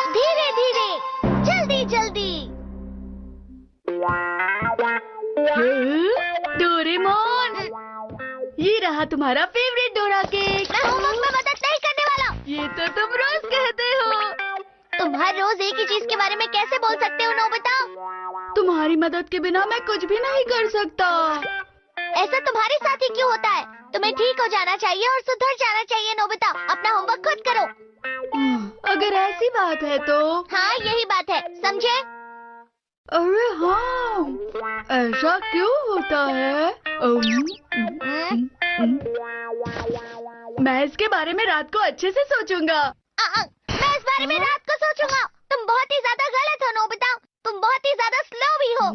धीरे धीरे, जल्दी जल्दी। डोरेमोन, ये रहा तुम्हारा फेवरेट डोरा केक। मैं होमवर्क में मदद नहीं करने वाला। ये तो तुम रोज कहते हो। तुम हर रोज एक ही चीज के बारे में कैसे बोल सकते हो नोबिता? तुम्हारी मदद के बिना मैं कुछ भी नहीं कर सकता। ऐसा तुम्हारे साथ ही क्यों होता है? तुम्हें ठीक हो जाना चाहिए और सुधर जाना चाहिए नोबिता। अपना होमवर्क खुद करो। अगर ऐसी बात है तो। हाँ, यही बात है, समझे? अरे हाँ, ऐसा क्यों होता है? मैं इसके बारे में रात को अच्छे से सोचूंगा। मैं इस बारे में रात को सोचूंगा। तुम बहुत ही ज्यादा गलत हो नोबिता। तुम बहुत ही ज्यादा स्लो भी हो।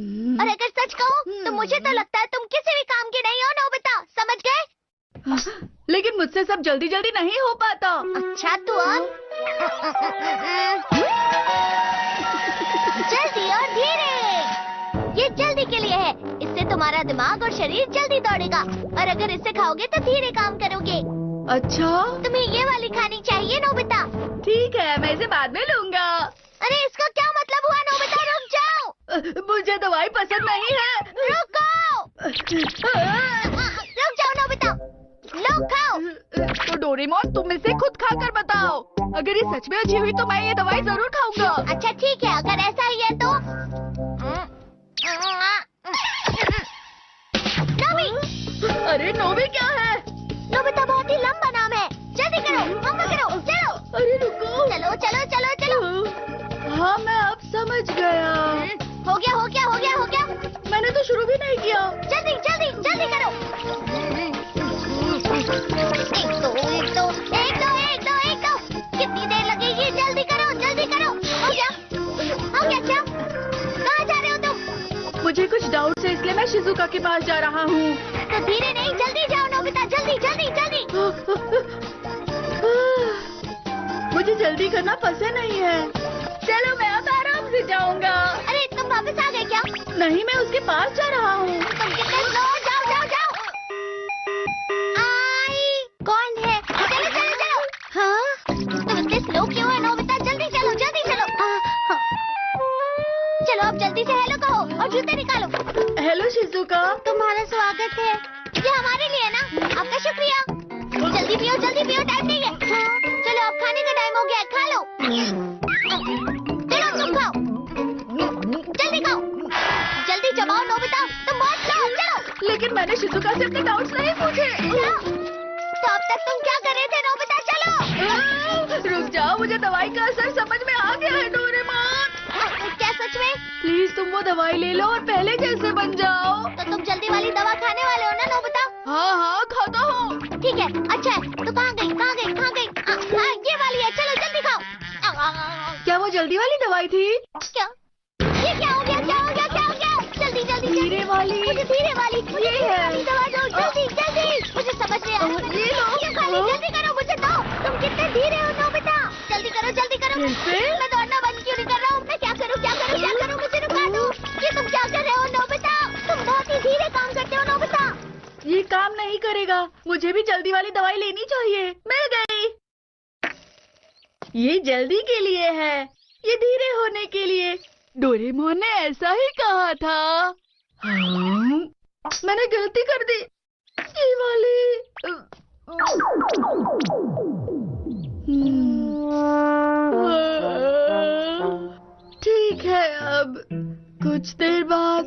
और अगर सच कहूँ तो मुझे तो लगता है तुम किसी भी काम के नहीं हो नोबिता, समझ गए? लेकिन मुझसे सब जल्दी जल्दी नहीं हो पाता। अच्छा तो अब जल्दी और धीरे। ये जल्दी के लिए है। इससे तुम्हारा दिमाग और शरीर जल्दी दौड़ेगा। और अगर इसे खाओगे तो धीरे काम करोगे। अच्छा, तुम्हें ये वाली खानी चाहिए नोबिता। ठीक है, मैं इसे बाद में लूंगा। अरे इसका क्या मतलब हुआ नोबिता? रुक जाओ। मुझे दवाई पसंद नहीं है। रुको। रुक जाओ नोबिता। लो खाओ। तो डोरेमोन, तुम इसे खुद खाकर बताओ। अगर ये सच में अच्छी हुई तो मैं ये दवाई जरूर खाऊंगा। अच्छा ठीक है, अगर ऐसा ही है तो। नोबी। अरे नोबी क्या है? नोबिता बहुत ही लंबा नाम है। जल्दी करो, होमवर्क करो, चलो। अरे रुको। चलो चलो चलो चलो। हाँ, मैं अब समझ गया। हो गया हो गया हो गया हो गया। मैंने तो शुरू भी नहीं किया। जल्दी जल्दी जल्दी करो। एक दो एक दो एक दो एक दो एक दो। कितनी देर लगेगी? जल्दी करो जल्दी करो। हो गया क्या? कहाँ जा रहे हो तुम? मुझे कुछ डाउट है, इसलिए मैं शिजुका के पास जा रहा हूँ। तो धीरे नहीं, जल्दी जाओ नोबिता, जल्दी जल्दी जल्दी। मुझे जल्दी करना पसंद नहीं है। चलो मैं अब आराम से जाऊंगा। अरे तुम वापस आ गए क्या? नहीं, मैं उसके पास जा रहा हूँ। तुम कितने स्लो हो? जाओ जाओ जाओ। आई कौन है? चलो चलो चलो। हाँ, तुम इतने स्लो क्यों है नोबिता? जल्दी चलो जल्दी चलो। चलो अब जल्दी से हेलो कहो और जूते निकालो। Hello Shizuka. तुम्हारा स्वागत है। ये हमारे लिए ना, आपका शुक्रिया। जल्दी पियो, टाइम नहीं है। चलो अब खाने का टाइम हो गया है, खा लो। चलो तुम खाओ, जल्दी खाओ, जल्दी चबाओ नोबिता, तुम बहुत स्लो हो। चलो। लेकिन मैंने शिजुका से अपने डाउट्स नहीं पूछे। तो अब तक तुम क्या कर रहे थे नोबिता? चलो। रुक जाओ, मुझे दवाई का असर समझ में आ गया है डोरेमोन। क्या सच में? प्लीज तुम वो दवाई ले लो और पहले जैसे बन जाओ। तो तुम जल्दी वाली दवा खाने वाले हो ना नोबिता? हाँ, खाता हूँ। ठीक है, अच्छा है। तो कहाँ गई? ये वाली है, चलो जल्दी खाओ। क्या वो जल्दी वाली दवाई थी? क्या? ये क्या हो गया? जल्दी जल्दी धीरे वाली। मुझे धीरे वाली दवा दो, जल्दी जल्दी। मुझे समझ में आ रहा है। ये लो। ये खाली, जल्दी करो, मुझे दो। तुम कितने धीरे हो नोबिता? जल्दी करो जल्दी करो। कैसे? मैं दौड़ना बंद क्यों नहीं कर रहा हूँ? मैं क्या करूँ? मुझे रुका दो। ये तुम क्या कर रहे हो नोबिता? तुम बहुत ही धीरे काम करते हो नोबिता। ये काम नहीं करेगा। मुझे भी जल्दी वाली दवाई लेनी चाहिए। मिल गई। ये जल्दी के लिए है, ये धीरे होने के लिए। डोरेमोन ने ऐसा ही कहा था। हाँ, मैंने गलती कर दी। ये वाली। ठीक है, अब कुछ देर बाद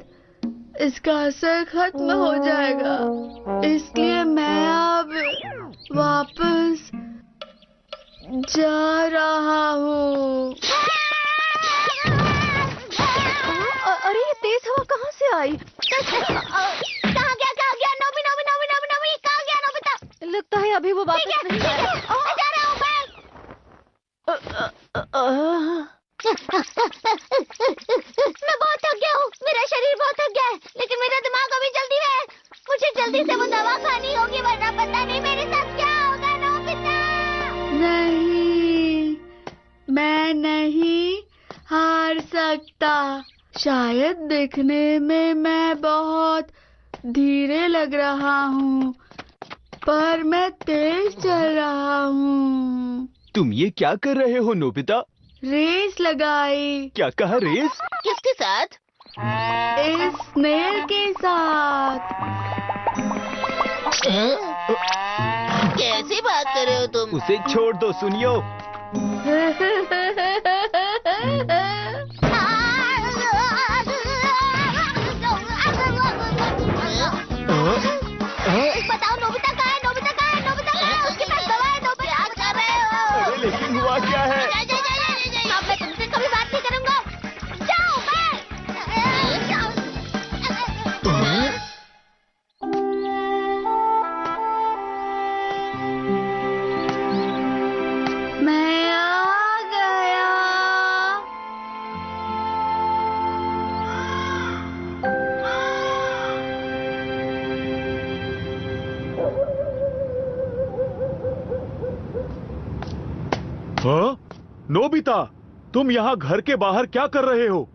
इसका असर खत्म हो जाएगा, इसलिए मैं अब वापस जा रहा हूँ। अरे ये तेज हवा कहाँ से आई? कहाँ गया नोबी? कहाँ गया नोबिता? लगता है अभी वो वापस नहीं आया। मैं जा रहा हूँ। मैं बहुत थक गया हूँ, मेरा शरीर बहुत थक गया है, लेकिन मेरा दिमाग अभी जल्दी है। मुझे जल्दी से वो दवा खानी होगी, वरना पता नहीं मेरे साथ क्या होगा नोबिता। नहीं, मैं नहीं हार सकता। शायद दिखने में मैं बहुत धीरे लग रहा हूँ, पर मैं तेज चल रहा हूँ। तुम ये क्या कर रहे हो नोबिता? रेस लगाई। क्या कहा, रेस? किसके साथ? इस स्नेल के साथ। कैसी बात कर रहे हो तुम? उसे छोड़ दो, सुनियो। बताओ नोबिता कहाँ है? नोबिता कहाँ है? नोबिता कहाँ है? उसके पास दवा है। नोबिता क्या कर रहे हो? अरे लेकिन हुआ क्या है? अब मैं तुमसे कभी बात नहीं करूंगा। जाओ मैं आ गया। हाँ? नोबिता, तुम यहाँ घर के बाहर क्या कर रहे हो?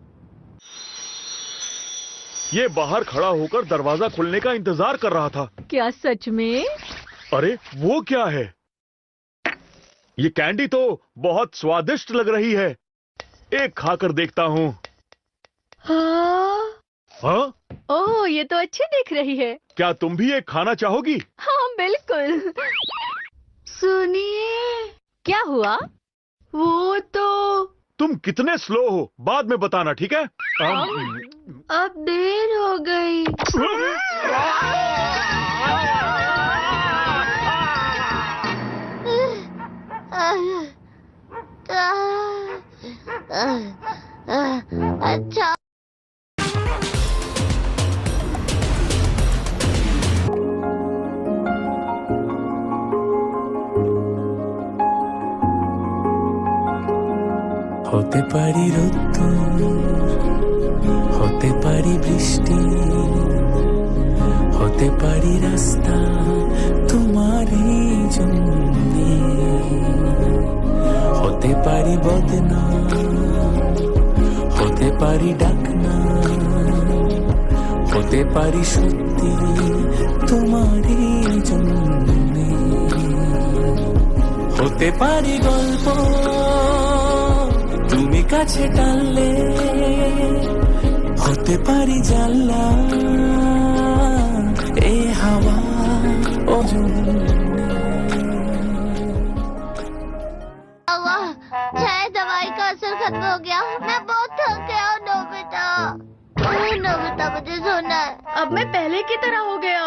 ये बाहर खड़ा होकर दरवाजा खुलने का इंतजार कर रहा था। क्या सच में? अरे वो क्या है? ये कैंडी तो बहुत स्वादिष्ट लग रही है। एक खाकर देखता हूँ। हाँ? हाँ? ओह, ये तो अच्छी दिख रही है। क्या तुम भी एक खाना चाहोगी? हाँ बिल्कुल। सुनिए। क्या हुआ? वो तो तुम कितने स्लो हो, बाद में बताना, ठीक है? अब देर हो गई। अच्छा। হতে পারি রোদ্দুর, হতে পারি বৃষ্টি, হতে পারি রাস্তা তোমারই জন্যে, হতে পারি বদনাম, হতে পারি ডাকনা, হতে পারি সত্যি তোমারই জন্যে, হতে পারি গল্প তুমি কাছে টানলে, হতে পারি জানলা এ হাওয়া शायद दवाई का असर खत्म हो गया। मैं बहुत थक गया हूँ नोबिता। नोबिता मुझे सोना है। अब मैं पहले की तरह हो गया,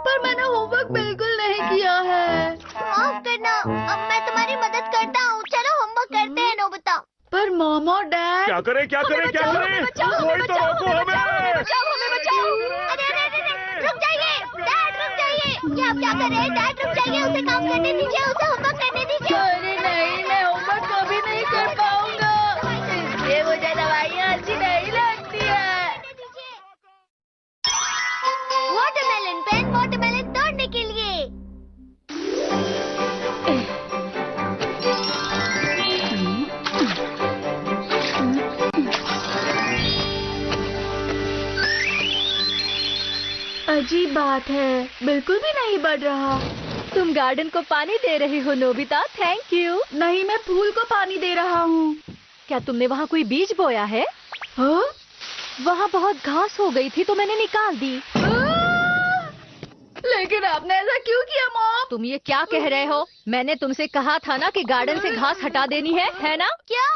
पर मैंने होमवर्क बिल्कुल नहीं किया है। माफ करना, अब मैं तुम्हारी मदद करता हूँ। चलो होमवर्क करते हैं नोबिता। पर मॉम और डैड। क्या करें, क्या करें, क्या करें? कोई तो रोको हमें! अरे रुक जाइए डैड, रुक जाइए। ये आप क्या कर रहे हैं डैड? रुक जाइए, उसे काम करने दीजिए, उसे होमवर्क करने दीजिए। अरे नहीं, मैं होमवर्क कभी नहीं कर पाऊंगा, इसलिए मुझे दवाइयाँ अच्छी नहीं लगती है। वाटरमेलन पेन, वाटरमेलन तोड़ने के लिए। अजीब बात है, बिल्कुल भी नहीं बढ़ रहा। तुम गार्डन को पानी दे रही हो नोबिता, थैंक यू। नहीं, मैं फूल को पानी दे रहा हूँ। क्या तुमने वहाँ कोई बीज बोया है? हाँ? वहाँ बहुत घास हो गई थी तो मैंने निकाल दी। लेकिन आपने ऐसा क्यों किया मॉम? तुम ये क्या कह रहे हो? मैंने तुमसे कहा था ना कि गार्डन से घास हटा देनी है ना? क्या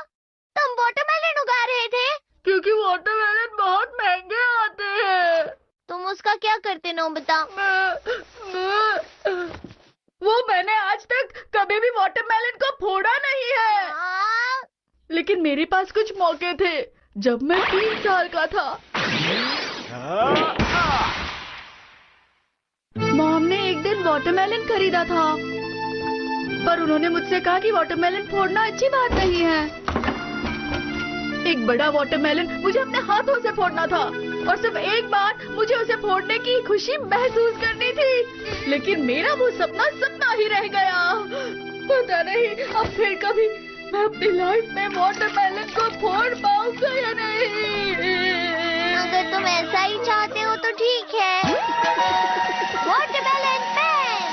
तुम वाटरमेलन उगा रहे थे? क्योंकि वाटरमेलन बहुत महंगे आते हैं। तुम उसका क्या करते नोबिता? वो मैंने आज तक कभी भी वाटरमेलन को फोड़ा नहीं है। लेकिन मेरे पास कुछ मौके थे जब मैं 3 साल का था। मॉम ने एक दिन वाटरमेलन खरीदा था, पर उन्होंने मुझसे कहा कि वाटरमेलन फोड़ना अच्छी बात नहीं है। एक बड़ा वाटरमेलन मुझे अपने हाथों से फोड़ना था, और सिर्फ एक बार मुझे उसे फोड़ने की खुशी महसूस करनी थी। लेकिन मेरा वो सपना सपना ही रह गया। पता नहीं अब फिर कभी मैं अपनी लाइफ में वाटरमेलन को फोड़ पाऊंगा या नहीं। अगर तुम ऐसा ही चाहते हो तो ठीक है। Watermelon pen.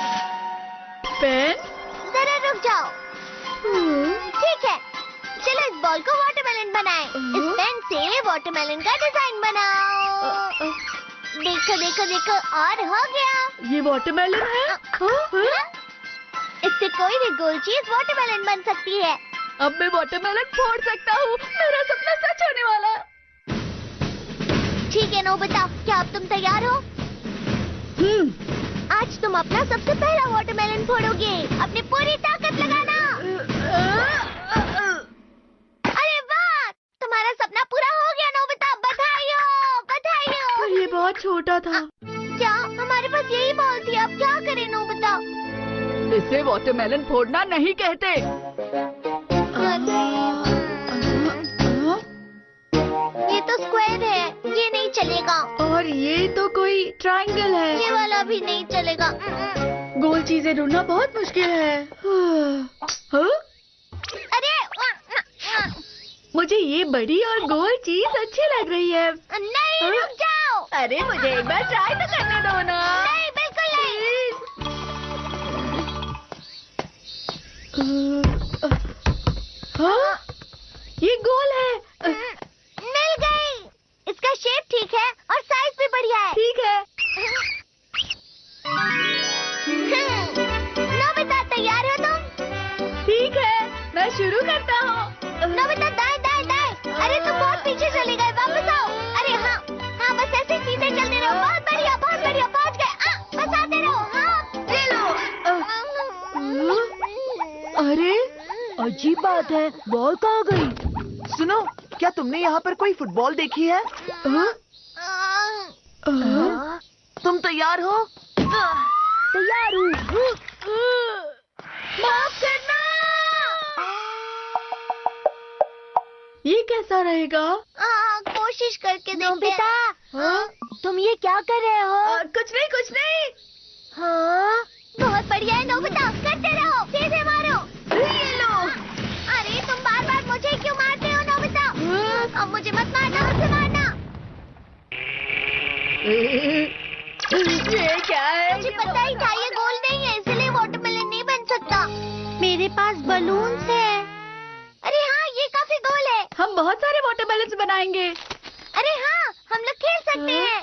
पेन? जरा रुक जाओ। ठीक है, चलो इस बॉल को वाटरमेलन बनाएं। इस पेन से वाटरमेलन का डिजाइन बनाओ। देखो देखो देखो, और हो गया। ये वाटरमेलन है? इससे कोई भी गोल चीज वाटरमेलन बन सकती है। अब मैं वाटरमेलन फोड़ सकता हूँ। मेरा सपना सच होने वाला है। ठीक है नोबिता, क्या अब तुम तैयार हो? आज तुम अपना सबसे पहला वाटरमेलन फोड़ोगे। अपनी पूरी ताकत लगाना। अरे वाह, तुम्हारा सपना पूरा हो गया नोबिता। बधाई हो, बधाई हो। पर ये बहुत छोटा था। क्या हमारे पास यही बॉल थी? अब क्या करें नोबिता? इसे वाटरमेलन फोड़ना नहीं कहते। ये तो स्क्वायर है, ये नहीं चलेगा। और ये तो कोई ट्रायंगल है। ये वाला भी नहीं चलेगा। गोल चीजें ढूंढना बहुत मुश्किल है। हाँ? अरे मुझे ये बड़ी और गोल चीज अच्छी लग रही है। नहीं, रुक जाओ। अरे मुझे एक बार ट्राई तो करने दो ना। नहीं, बिल्कुल नहीं। हाँ? ये गोल है। मिल गई। इसका शेप ठीक है और साइज भी बढ़िया है। ठीक है। नोबिता, तैयार हो तुम? ठीक है, मैं शुरू करता हूँ। नोबिता, दाएं दाएं दाएं। अरे तुम बहुत पीछे चले गए, वापस आओ। अरे हाँ हाँ, बस ऐसे सीधे चलते रहो। बहुत बढ़िया, बहुत बढ़िया, पहुँच गए। बस आते रहो। हाँ, ले लो। अरे अजीब बात है, बॉल कहाँ गई? सुनो, क्या तुमने यहाँ पर कोई फुटबॉल देखी है? तुम तैयार हो? तैयार हूँ। माफ करना। ये कैसा रहेगा? कोशिश करके देखते हैं। हाँ? तुम ये क्या कर रहे हो? कुछ नहीं, कुछ नहीं। हाँ, बहुत बढ़िया है नोबिता, करते रहो, सीधे मारो। ये लो। अरे तुम बार बार मुझे क्यों मारते हो नोबिता? अब मुझे मत मारना, मुझसे मारना। ये क्या है? मुझे पता ही था ये गोल नहीं है, इसलिए वाटरमेलन नहीं बन सकता। मेरे पास बलून्स है। अरे हाँ, ये काफी गोल है। हम बहुत सारे वाटरमेलन्स बनाएंगे। अरे हाँ, हम लोग खेल सकते हैं।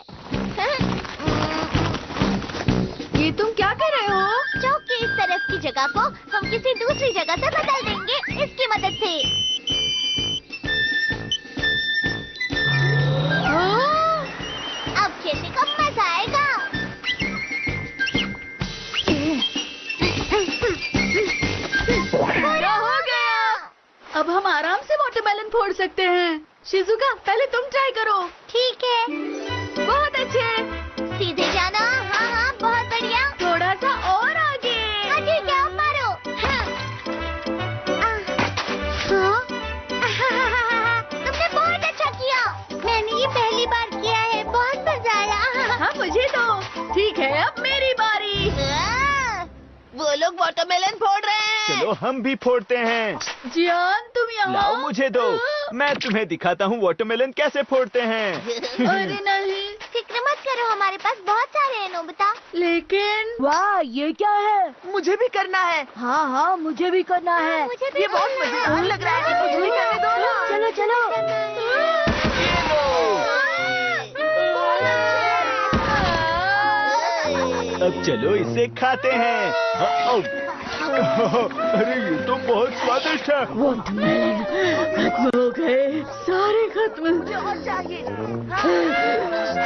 ये तुम क्या कर रहे हो? चौक की इस तरफ की जगह को हम किसी दूसरी जगह से बदल देंगे इसकी मदद से। अब खेलने का मजा आएगा। पूरा हो गया। अब हम आराम से वाटरमेलन फोड़ सकते हैं। शिजुका, पहले तुम ट्राई करो। ठीक है, बहुत अच्छे। सीधे जाना। हाँ हाँ, बहुत बढ़िया। थोड़ा सा और आगे। हाँ ठीक है, अब मारो। तुमने बहुत अच्छा किया। मैंने ये पहली बार किया है, बहुत मजा आया। हाँ, मुझे तो। ठीक है, अब मेरी बारी। वो लोग वाटरमेलन फोड़ रहे हैं। चलो हम भी फोड़ते हैं। जियान, तुम यहाँ। लाओ मुझे दो, मैं तुम्हें दिखाता हूँ वाटरमेलन कैसे फोड़ते हैं। अरे नहीं। फिक्र मत करो, हमारे पास बहुत सारे हैं नोबिता। लेकिन वाह, ये क्या है? मुझे भी करना है। हाँ हाँ, मुझे भी करना है। मुझे भी ये बहुत करना है। मजेदार लग रहा है। मुझे भी करने दो ना। चलो चलो। अब चलो इसे खाते हैं। अरे ये तो बहुत स्वादिष्ट है। वाटरमेलन खत्म हो गए, सारे खत्म।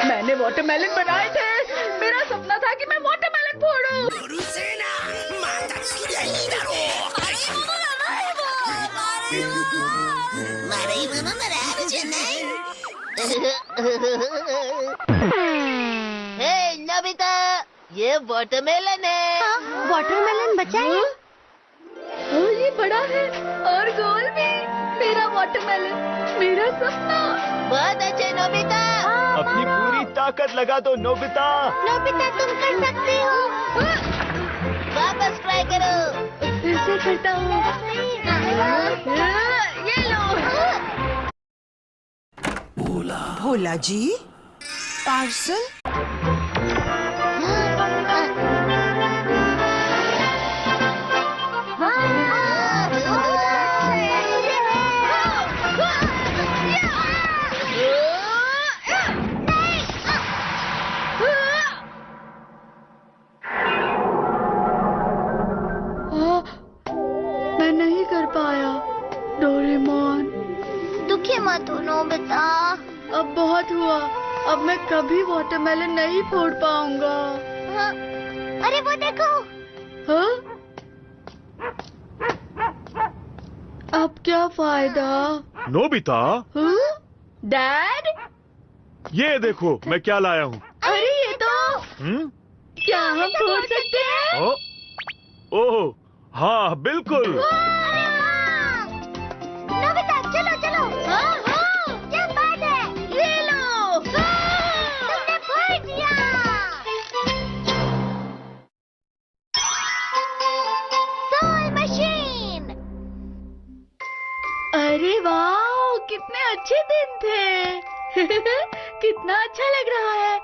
मैंने वाटरमेलन बनाए थे। मेरा सपना था कि मैं वाटरमेलन फोड़ूं। हे नोबिता, ये वाटरमेलन है। वाटरमेलन बचा है। ये बड़ा है और गोल भी। मेरा वाटरमेलन, मेरा सपना। बहुत अच्छे नोबिता। अपनी पूरी ताकत लगा दो नोबिता। नोबिता, तुम कर सकते हो। वापस ट्राई करो। ऐसे करता हूँ। ये लो। भोला जी, पार्सल। कौन? दुखी मत हो नोबिता। अब बहुत हुआ, अब मैं कभी वाटरमेलन नहीं फोड़ पाऊंगा। हाँ, अरे वो देखो। हाँ? अब क्या फायदा? नोबिता, हाँ? डैड? ये देखो मैं क्या लाया हूँ। अरे ये तो क्या हम फोड़ सकते हैं? ओह हाँ बिल्कुल। अरे वाह! नोबिता चलो चलो। हाँ हाँ, क्या बात है? ये लो। तुमने फोड़ दिया। Soul machine. अरे वाह, कितने अच्छे दिन थे। कितना अच्छा लग रहा है।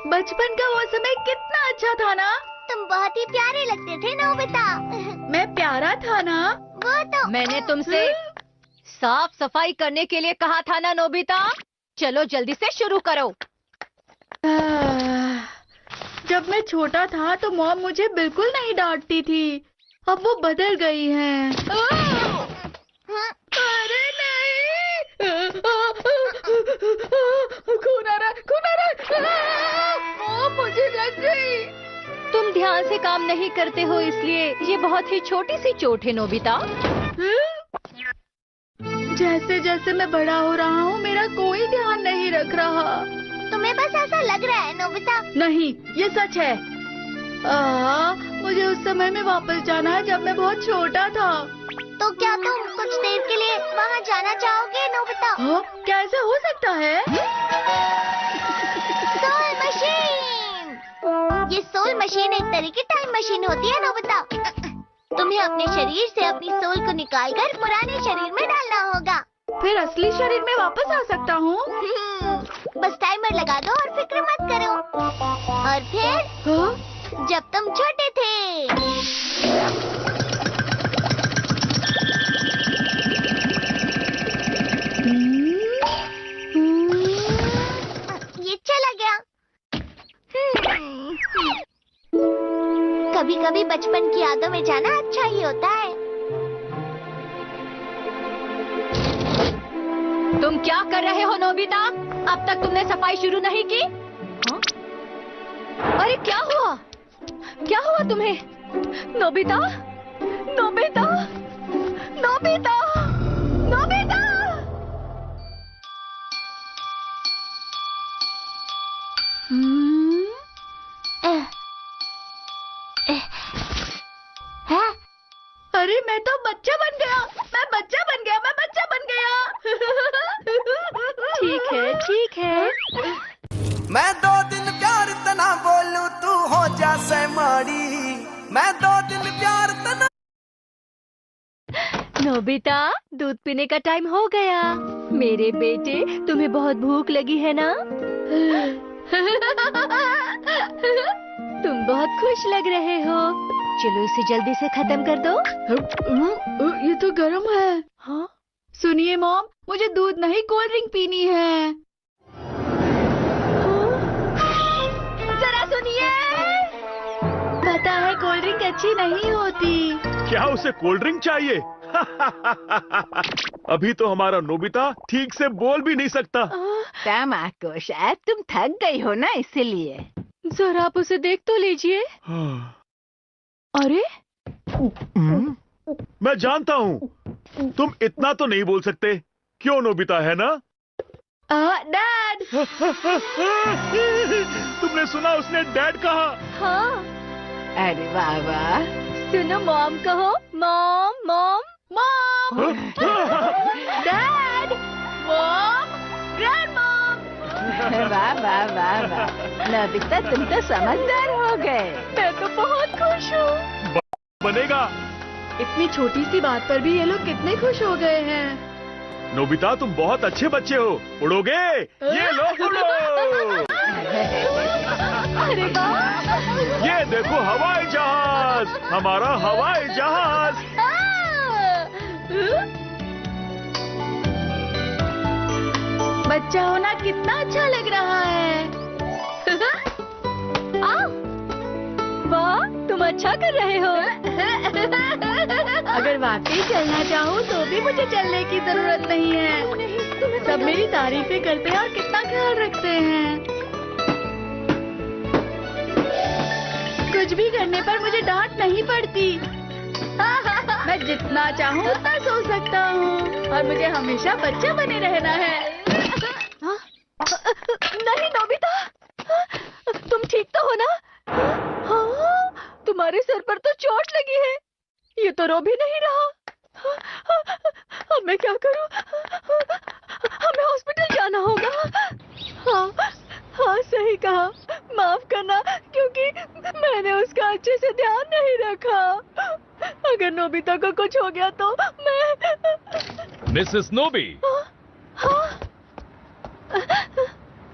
बचपन का वो समय कितना अच्छा था ना। तुम बहुत ही प्यारे लगते थे नोबिता। मैं प्यारा था ना। वो तो मैंने तुमसे साफ सफाई करने के लिए कहा था ना नोबिता। चलो जल्दी से शुरू करो। जब मैं छोटा था तो मॉम मुझे बिल्कुल नहीं डांटती थी। अब वो बदल गई हैं। हाँ, अरे नहीं, खून आ रहा, खून आ रहा। मॉम मुझे लग गई। तुम ध्यान से काम नहीं करते हो इसलिए ये बहुत ही छोटी सी चोट है नोबिता। जैसे जैसे मैं बड़ा हो रहा हूँ मेरा कोई ध्यान नहीं रख रहा। तुम्हें बस ऐसा लग रहा है नोबिता। नहीं, ये सच है। मुझे उस समय में वापस जाना है जब मैं बहुत छोटा था। तो क्या तुम कुछ देर के लिए वहाँ जाना चाहोगे नोबिता? हाँ? क्या ऐसा हो सकता है? Soul machine. ये सोल मशीन एक तरह की टाइम मशीन होती है नोबिता। तुम्हें अपने शरीर से अपनी सोल को निकालकर पुराने शरीर में डालना होगा। फिर असली शरीर में वापस आ सकता हूँ? बस टाइमर लगा दो और फिक्र मत करो। और फिर हाँ? जब तुम छोटे थे। ये चला गया। कभी कभी बचपन की यादों में जाना अच्छा ही होता है। तुम क्या कर रहे हो नोबिता? अब तक तुमने सफाई शुरू नहीं की? हाँ? अरे क्या हुआ? क्या हुआ तुम्हें? नोबिता? नोबिता? नोबिता? नोबिता? है? अरे मैं तो बच्चा बन गया। मैं बच्चा बन गया। मैं बच्चा बन गया। ठीक है, ठीक है। मैं 2 दिन प्यार तना बोलूं तू हो जा माड़ी। मैं 2 दिन प्यार तना। नोबिता, दूध पीने का टाइम हो गया। मेरे बेटे, तुम्हें बहुत भूख लगी है ना? तुम बहुत खुश लग रहे हो। चलो इसे जल्दी से खत्म कर दो। ये तो गर्म है। हाँ? सुनिए मॉम, मुझे दूध नहीं कोल्ड ड्रिंक पीनी है। जरा सुनिए। पता है कोल्ड ड्रिंक अच्छी नहीं होती। क्या उसे कोल्ड ड्रिंक चाहिए? अभी तो हमारा नोबिता ठीक से बोल भी नहीं सकता। तमाको, शायद तुम थक गई हो ना इसीलिए। जरा आप उसे देख तो लीजिए। अरे मैं जानता हूँ, तुम इतना तो नहीं बोल सकते। क्यों नोबिता, है ना? डैड। तुमने सुना उसने डैड कहा? हाँ। अरे वाह वाह। सुनो मॉम कहो। Mom mom mom, dad, mom, grand mom. वाह वाह वाह वाह। नोबिता तुम तो समझदार हो गए। मैं तो बहुत खुश हूँ। बनेगा। इतनी छोटी सी बात पर भी ये लोग कितने खुश हो गए हैं। नोबिता तुम बहुत अच्छे बच्चे हो। उड़ोगे? ये लो उड़ो। अरे वाह। ये देखो हवाई जहाज, हमारा हवाई जहाज। बच्चा होना कितना अच्छा लग रहा है। वाह, तुम अच्छा कर रहे हो। अगर वाकई चलना चाहूँ तो भी मुझे चलने की जरूरत नहीं है। सब मेरी तारीफें करते हैं और कितना ख्याल रखते हैं। कुछ भी करने पर मुझे डांट नहीं पड़ती। मैं जितना चाहूँ उतना सो सकता हूँ और मुझे हमेशा बच्चा बने रहना है। नहीं नोबिता, तुम ठीक तो हो ना? हाँ, तुम्हारे सर पर तो चोट लगी है। ये तो रो भी नहीं रहा। अब मैं क्या करूं? हमें हॉस्पिटल जाना होगा। हाँ, हाँ सही कहा। माफ करना क्योंकि मैंने उसका अच्छे से ध्यान नहीं रखा। अगर नोबिता को कुछ हो गया तो मैं। मिसेस नोबी,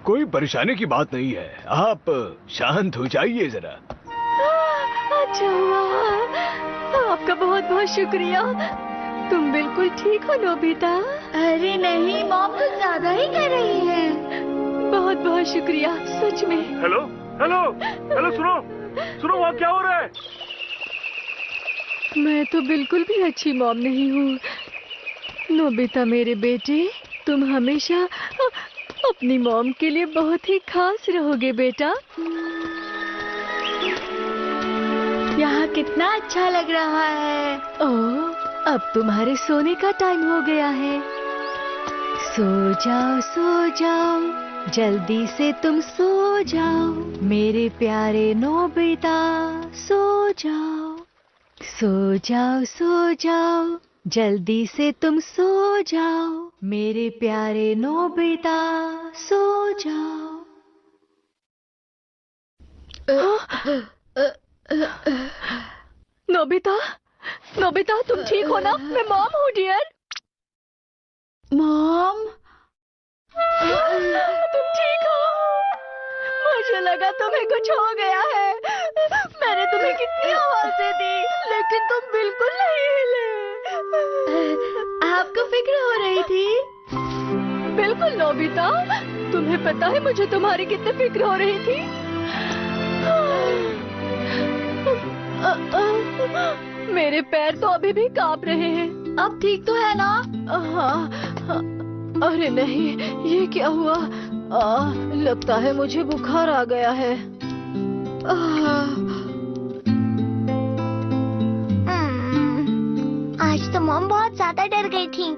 कोई परेशानी की बात नहीं है, आप शांत हो जाइए जरा। अच्छा हुआ, आपका बहुत बहुत शुक्रिया। तुम बिल्कुल ठीक हो नोबिता। अरे नहीं, मॉम कुछ ज्यादा ही कर रही है। बहुत बहुत शुक्रिया, सच में। हेलो हेलो हेलो, सुनो सुनो, वहाँ क्या हो रहा है? मैं तो बिल्कुल भी अच्छी मॉम नहीं हूँ। नोबिता मेरे बेटे, तुम हमेशा अपनी मॉम के लिए बहुत ही खास रहोगे बेटा। यहाँ कितना अच्छा लग रहा है। ओह, अब तुम्हारे सोने का टाइम हो गया है। सो जाओ, जल्दी से तुम सो जाओ मेरे प्यारे नोबिता। सो जाओ, जल्दी से तुम सो जाओ मेरे प्यारे नोबिता। सो जाओ। नोबिता, नोबिता तुम ठीक हो ना? मैं मॉम हूँ डियर। मॉम, तुम ठीक हो? मुझे लगा तुम्हें कुछ हो गया है। मैंने तुम्हें कितनी आवाजें दी लेकिन तुम बिल्कुल नहीं हिले। आपको फिक्र हो रही थी? बिल्कुल नोबिता, तुम्हें पता है मुझे तुम्हारी कितनी फिक्र हो रही थी। मेरे पैर तो अभी भी कांप रहे हैं। अब ठीक तो है ना? हाँ, अरे नहीं, ये क्या हुआ? लगता है मुझे बुखार आ गया है। आज तो मॉम बहुत ज्यादा डर गई थी।